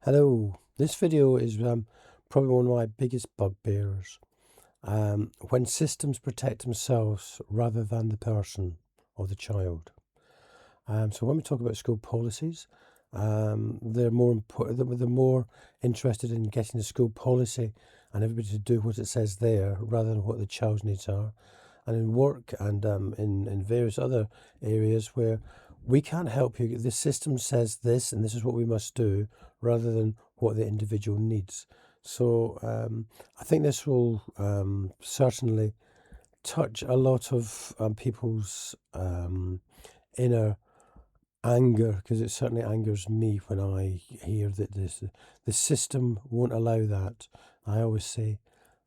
Hello, this video is probably one of my biggest bugbears. When systems protect themselves rather than the person or the child. So when we talk about school policies, they're more important. They're more interested in getting the school policy and everybody to do what it says there rather than what the child's needs are. And in work and in various other areas where we can't help you, the system says this and this is what we must do rather than what the individual needs. So I think this will certainly touch a lot of people's inner anger, because it certainly angers me when I hear that the system won't allow that. I always say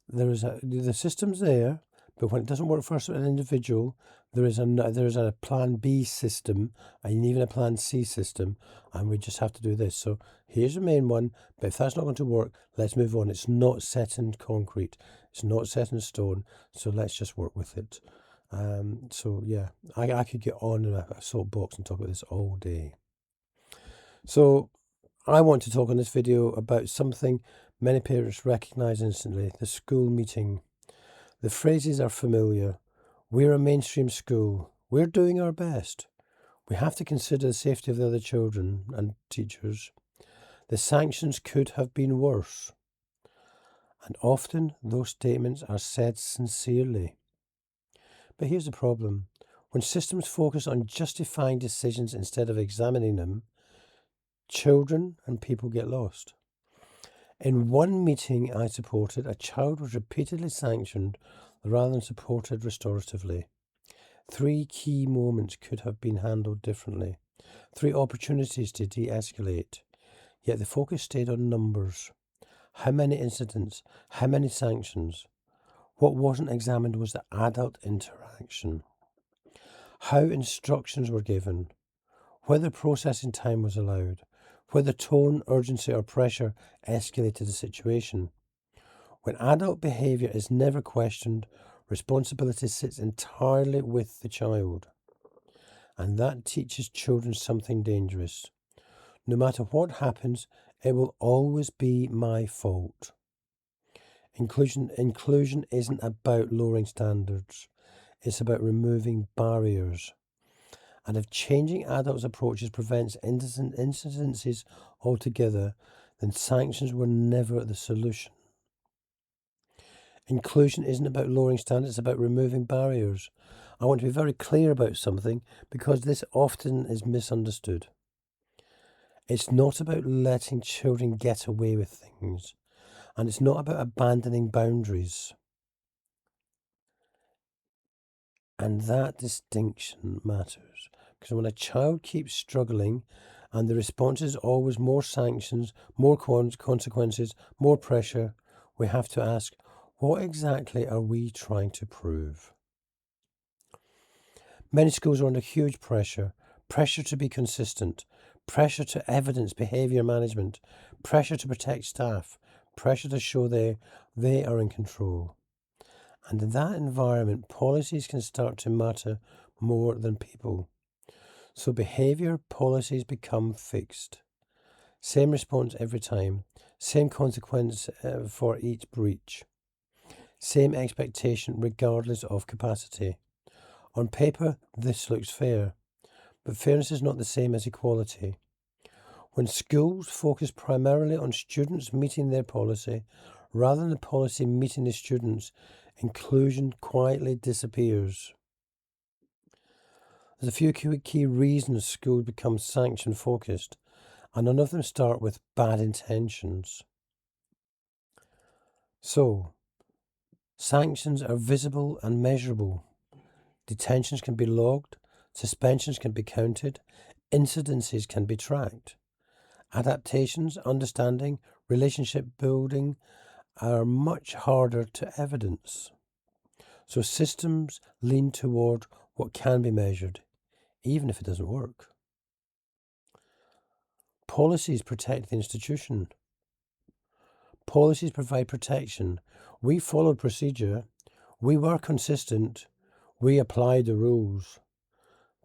the system's there, but when it doesn't work for an individual, there is a plan B system and even a plan C system, and we just have to do this. So here's the main one, but if that's not going to work, let's move on. It's not set in concrete, it's not set in stone, so let's just work with it. So yeah, I could get on in a soapbox and talk about this all day. So I want to talk on this video about something many parents recognise instantly: the school meeting. The phrases are familiar. We're a mainstream school. We're doing our best. We have to consider the safety of the other children and teachers. The sanctions could have been worse. And often those statements are said sincerely. But here's the problem. When systems focus on justifying decisions instead of examining them, children and people get lost. In one meeting I supported, a child was repeatedly sanctioned rather than supported restoratively. 3 key moments could have been handled differently. 3 opportunities to de-escalate. Yet the focus stayed on numbers. How many incidents? How many sanctions? What wasn't examined was the adult interaction. How instructions were given. Whether processing time was allowed. Whether tone, urgency or pressure escalated the situation. When adult behaviour is never questioned, responsibility sits entirely with the child. And that teaches children something dangerous. No matter what happens, it will always be my fault. Inclusion isn't about lowering standards. It's about removing barriers. And if changing adults' approaches prevents incidences altogether, then sanctions were never the solution. Inclusion isn't about lowering standards, it's about removing barriers. I want to be very clear about something because this often is misunderstood. It's not about letting children get away with things, and it's not about abandoning boundaries. And that distinction matters, because when a child keeps struggling and the response is always more sanctions, more consequences, more pressure, we have to ask, what exactly are we trying to prove? Many schools are under huge pressure to be consistent, pressure to evidence behaviour management, pressure to protect staff, pressure to show they are in control. And in that environment, policies can start to matter more than people. So behaviour policies become fixed. Same response every time, same consequence for each breach, same expectation regardless of capacity. On paper, this looks fair, but fairness is not the same as equality. When schools focus primarily on students meeting their policy, rather than the policy meeting the students, inclusion quietly disappears. There's a few key reasons schools become sanction focused, and none of them start with bad intentions. So, sanctions are visible and measurable. Detentions can be logged, suspensions can be counted, incidences can be tracked. Adaptations, understanding, relationship building are much harder to evidence. So systems lean toward what can be measured, even if it doesn't work. Policies protect the institution. Policies provide protection. We followed procedure. We were consistent. We applied the rules.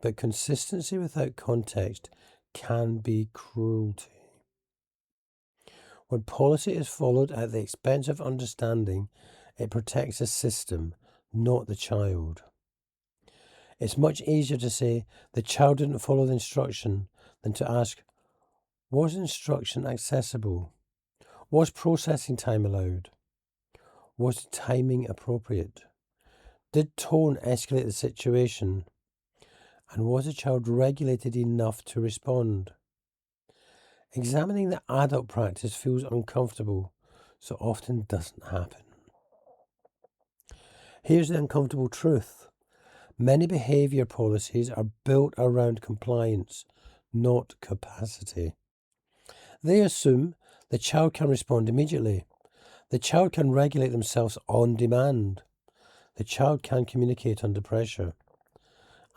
But consistency without context can be cruelty. When policy is followed at the expense of understanding, it protects the system, not the child. It's much easier to say the child didn't follow the instruction than to ask, was instruction accessible? Was processing time allowed? Was the timing appropriate? Did tone escalate the situation? And was the child regulated enough to respond? Examining the adult practice feels uncomfortable, so often doesn't happen. Here's the uncomfortable truth. Many behaviour policies are built around compliance, not capacity. They assume the child can respond immediately. The child can regulate themselves on demand. The child can communicate under pressure.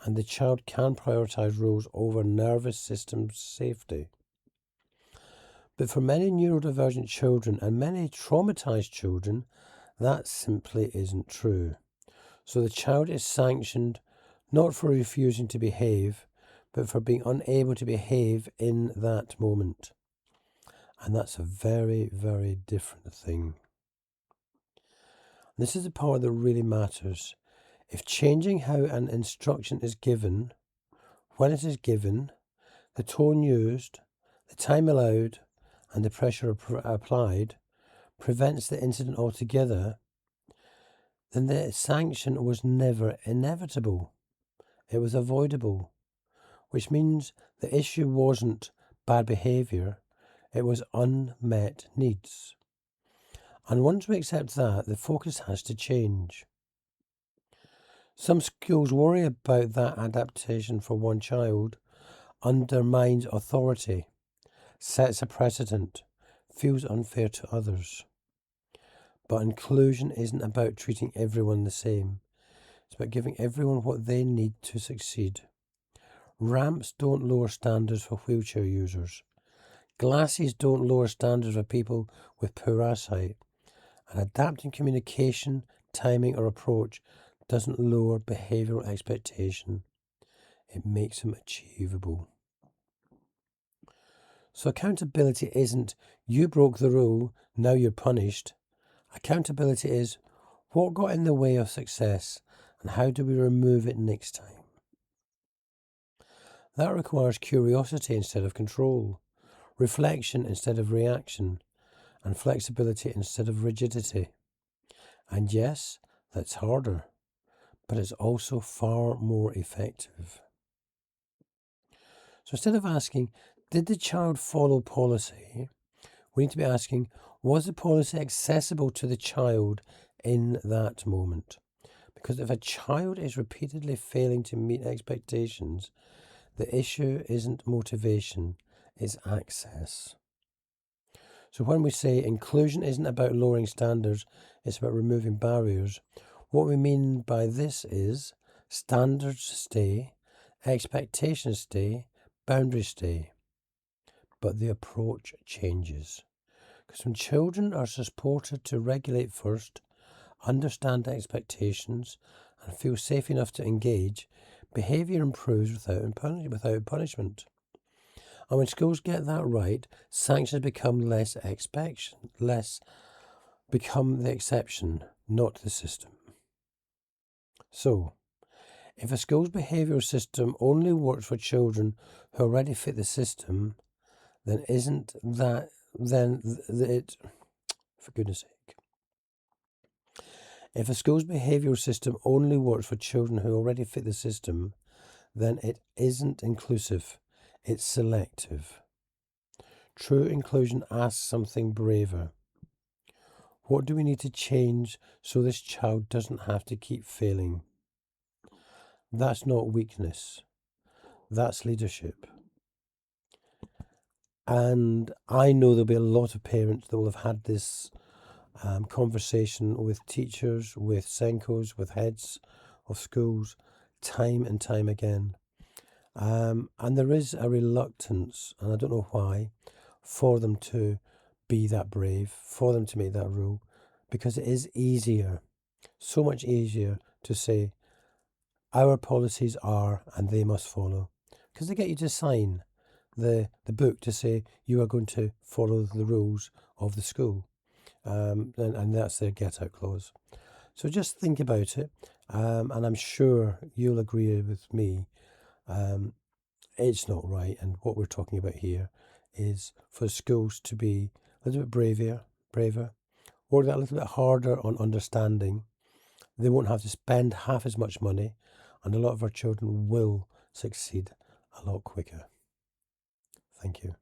And the child can prioritise rules over nervous system safety. But for many neurodivergent children and many traumatised children, that simply isn't true. So the child is sanctioned not for refusing to behave, but for being unable to behave in that moment. And that's a very, very different thing. This is the part that really matters. If changing how an instruction is given, when it is given, the tone used, the time allowed, and the pressure applied prevents the incident altogether, then the sanction was never inevitable. It was avoidable, which means the issue wasn't bad behaviour, it was unmet needs. And once we accept that, the focus has to change. Some schools worry about that adaptation for one child undermines authority, sets a precedent, feels unfair to others. But inclusion isn't about treating everyone the same. It's about giving everyone what they need to succeed. Ramps don't lower standards for wheelchair users. Glasses don't lower standards for people with poor eyesight. And adapting communication, timing, or approach doesn't lower behavioural expectation. It makes them achievable. So accountability isn't, you broke the rule, now you're punished. Accountability is, what got in the way of success and how do we remove it next time? That requires curiosity instead of control, reflection instead of reaction, and flexibility instead of rigidity. And yes, that's harder, but it's also far more effective. So instead of asking, did the child follow policy? We need to be asking, was the policy accessible to the child in that moment? Because if a child is repeatedly failing to meet expectations, the issue isn't motivation, it's access. So when we say inclusion isn't about lowering standards, it's about removing barriers, what we mean by this is standards stay, expectations stay, boundaries stay. But the approach changes. Because when children are supported to regulate first, understand expectations, and feel safe enough to engage, behaviour improves without punishment. And when schools get that right, sanctions become become the exception, not the system. So, if a school's behavioural system only works for children who already fit the system, then for goodness sake. If a school's behavioural system only works for children who already fit the system, then it isn't inclusive, it's selective. True inclusion asks something braver. What do we need to change so this child doesn't have to keep failing? That's not weakness, that's leadership. And I know there'll be a lot of parents that will have had this conversation with teachers, with Senkos, with heads of schools, time and time again. And there is a reluctance, and I don't know why, for them to be that brave, for them to make that rule, because it is easier, so much easier to say, our policies are and they must follow, because they get you to sign. the book to say you are going to follow the rules of the school. And that's their get out clause. So just think about it, and I'm sure you'll agree with me. It's not right, and what we're talking about here is for schools to be a little bit braver, work that a little bit harder on understanding. They won't have to spend half as much money, and a lot of our children will succeed a lot quicker. Thank you.